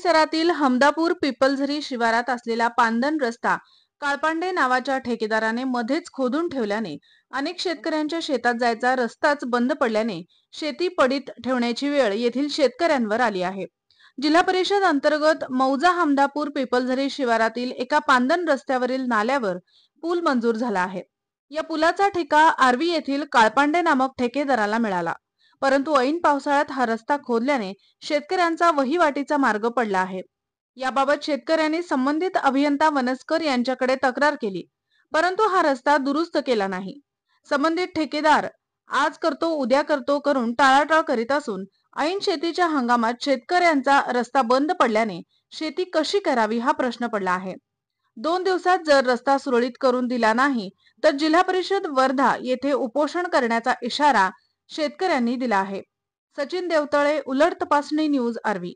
परिसरातील हमदापूर पिपलझरी शिवारात असलेला पांदन रस्ता काळपांडे नावाच्या ठेकेदाराने मध्येच खोदून ठेवल्याने अनेक शेतकऱ्यांच्या शेतात जायचा रस्ताच बंद पडल्याने शेती पडीत ठेवण्याची वेळ येथील शेतकऱ्यांवर आली आहे। जिल्हा परिषद अंतर्गत मौजा हमदापूर पिपलझरी शिवारातील एका पांदन रस्त्यावरील नाल्यावर पूल मंजूर झाला आहे। या पुलाचा ठेका आर्वी येथील काळपांडे नामक ठेकेदाराला मिळाला, परंतु ऐन पावसाळ्यात हा रस्ता खोदल्याने शेतकऱ्यांचा वहिवाटीचा मार्ग पडला आहे। याबाबत शेतकऱ्यांनी संबंधित अभियंता वनस्कर यांच्याकडे तक्रार केली, परंतु हा रस्ता दुरुस्त केला नाही। संबंधित ठेकेदार आज करतो उद्या करतो करून टाळाटाळ करीत असून ऐन शेतीच्या हंगामात शेतकऱ्यांचा रस्ता बंद पडल्याने शेती कशी करावी हा प्रश्न पडला आहे। 2 दिवसात जर रस्ता सुरळीत करून दिला नाही तर जिल्हा परिषद वर्धा येथे उपोषण करण्याचा इशारा शेतकऱ्यांनी दिला आहे। सचिन देवतळे, उलट तपासणी न्यूज आर्वी।